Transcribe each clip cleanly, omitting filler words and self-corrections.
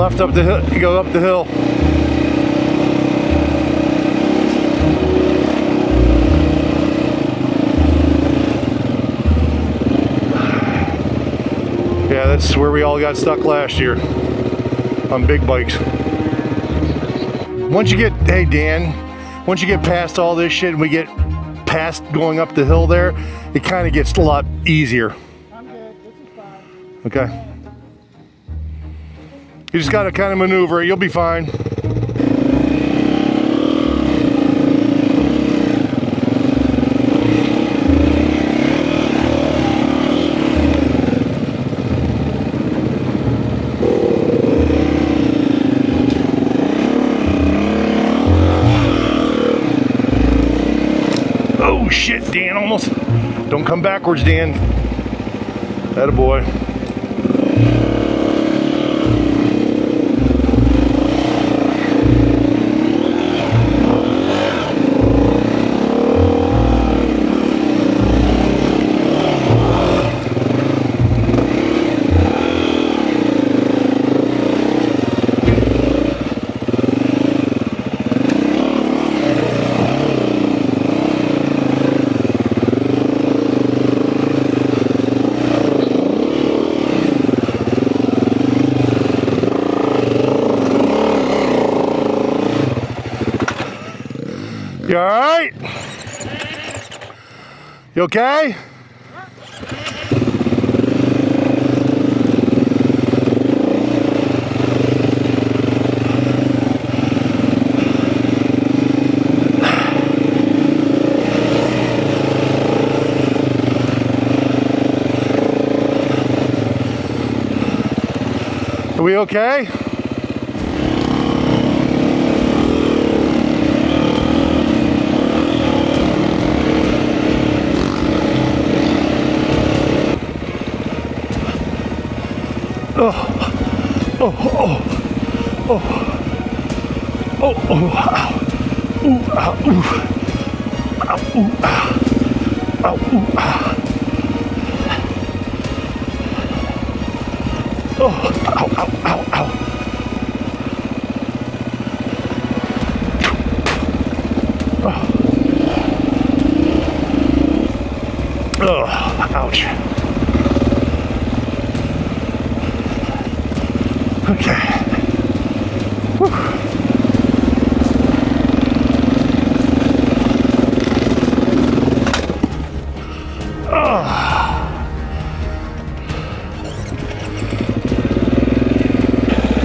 left up the hill, you go up the hill. Yeah, that's where we all got stuck last year on big bikes. Once you get, hey Dan, once you get past all this shit and we get past going up the hill there, it kind of gets a lot easier. I'm good. This is fine. Okay. You just got to kind of maneuver it. You'll be fine. Oh shit, Dan, almost. Don't come backwards, Dan. Attaboy. You all right? You okay? Are we okay? Oh, oh, oh, oh, oh, oh, ow, ooh, ow, ooh, ow, ooh, ow, ow, ooh, ow. Oh, ow, ow, ow, ow. Oh, oh, ouch. Okay. Whew. Oh.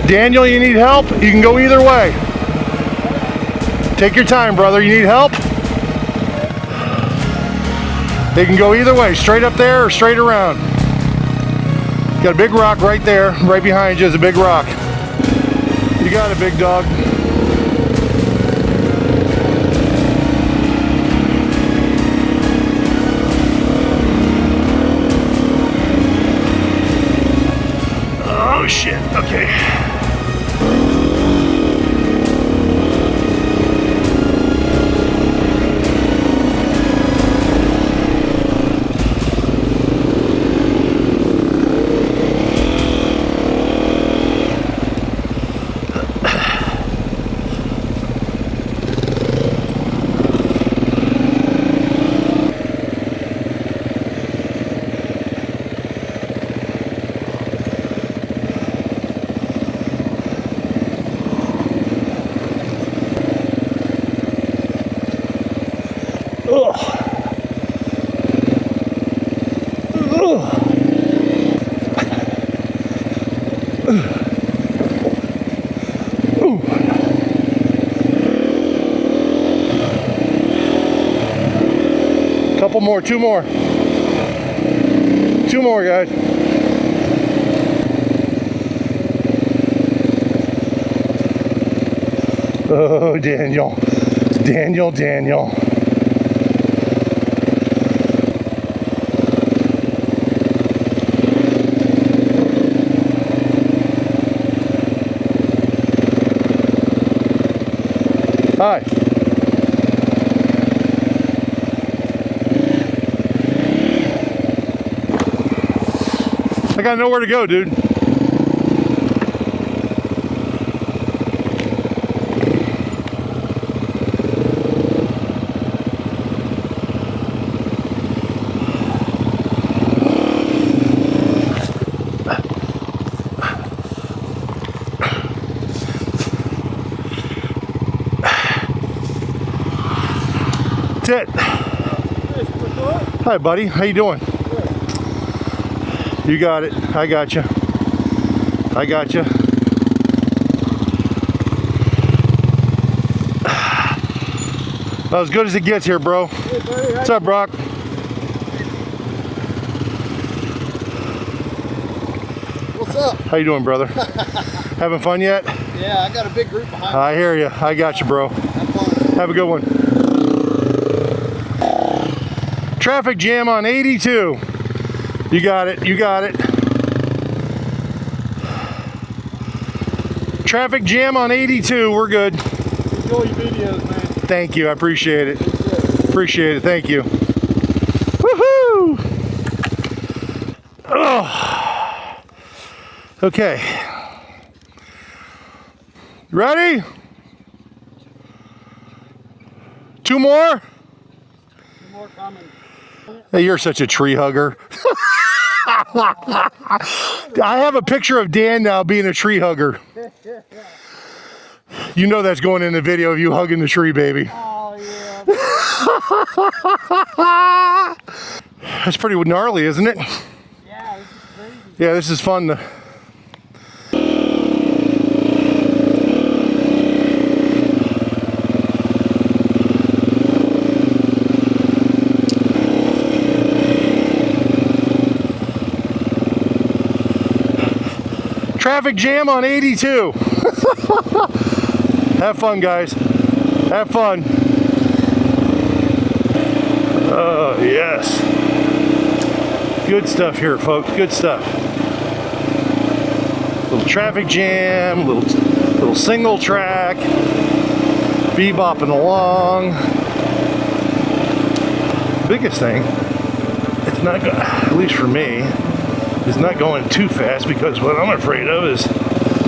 Daniel, you need help? You can go either way. Take your time, brother. You need help? They can go either way, straight up there or straight around. Got a big rock right there, right behind you is a big rock. You got it, big dog. Oh shit, okay. Couple more, two more, guys. Oh, Daniel. Daniel. Hi. I got nowhere to go, dude. Sit. Hi, buddy. How you doing? You got it. I got you. I got you. About as good as it gets here, bro. Hey, buddy, What's up, Brock? what's up? How you doing, brother? Having fun yet? Yeah, I got a big group behind me. I hear you. I got you, bro. Have fun. Have a good one. Traffic jam on 82. You got it. You got it. Traffic jam on 82. We're good. Enjoy your videos, man. Thank you. I appreciate it. Good shit. Appreciate it. Thank you. Woohoo! Oh. Okay. Ready? 2 more? More coming. Hey, you're such a tree hugger. I have a picture of Dan now being a tree hugger. You know that's going in the video of you hugging the tree, baby. Oh, yeah. That's pretty gnarly, isn't it? Yeah, this is crazy. Yeah, this is fun. Traffic jam on 82. Have fun, guys. Have fun. Oh, yes. Good stuff here, folks. Good stuff. Little traffic jam, little single track, bebopping along. Biggest thing, it's not going, at least for me, it's not going too fast, because what I'm afraid of is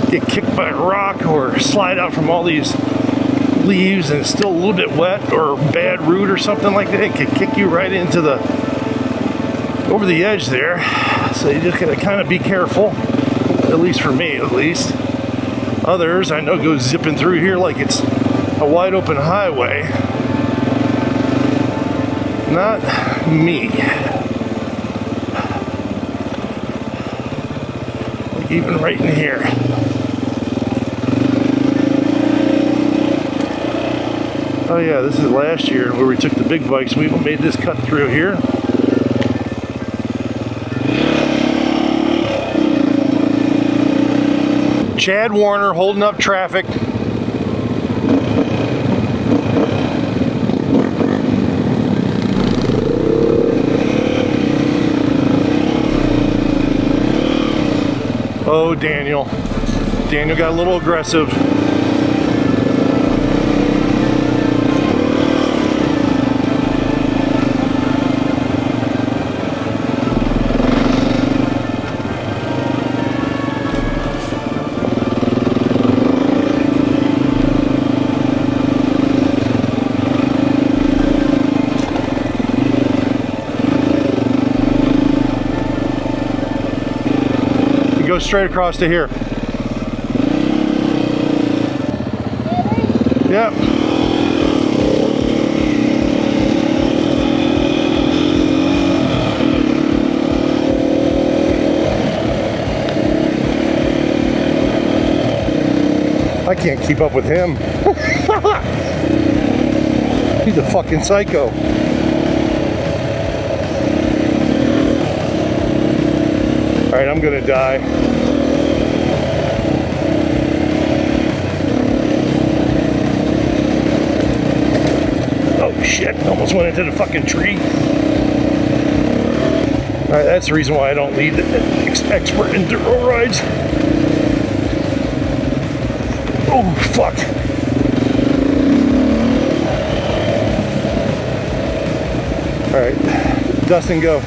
get kicked by a rock or slide out from all these leaves and it's still a little bit wet, or bad root or something like that. It could kick you right into the, over the edge there. So you just gotta kind of be careful, at least for me, at least. Others I know go zipping through here like it's a wide open highway. Not me. Like even right in here. Oh yeah, this is last year where we took the big bikes. We made this cut through here. Chad Warner holding up traffic. Oh, Daniel. Daniel got a little aggressive. Go straight across to here. Yep. I can't keep up with him. He's a fucking psycho. All right, I'm gonna die. Oh shit, almost went into the fucking tree. All right, that's the reason why I don't lead the expert enduro rides. Oh, fuck. All right, Dustin, go.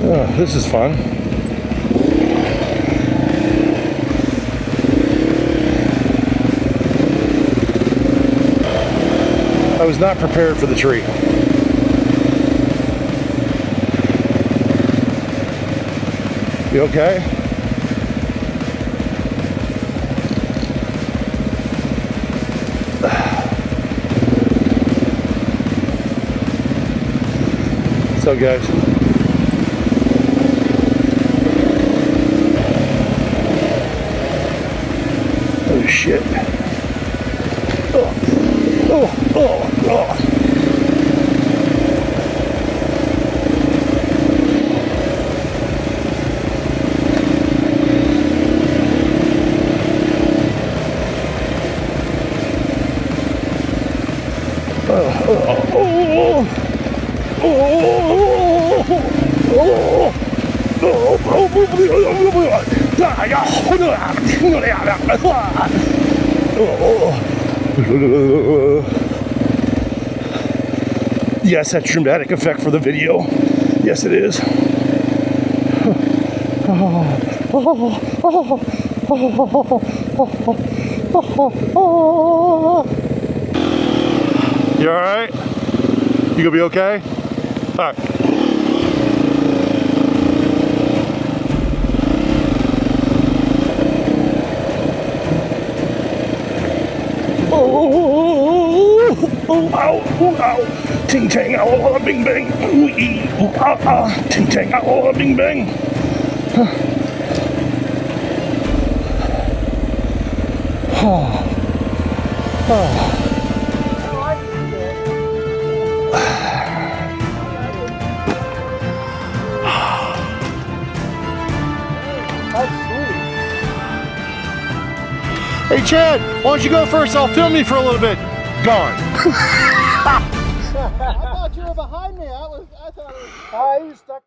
Oh, this is fun. I was not prepared for the tree. You okay? What's up, guys? Oh shit. Oh. Yes, that's dramatic effect for the video. Yes, it is. You all right? You gonna be okay? All right. Ow. Ting tang, ow, bing bang. Ooh, ee, ooh, ting tang, ow, bing bang. Hey Chad, why don't you go first? I'll film you for a little bit. Gone. I thought you were behind me. I thought it was. He was stuck.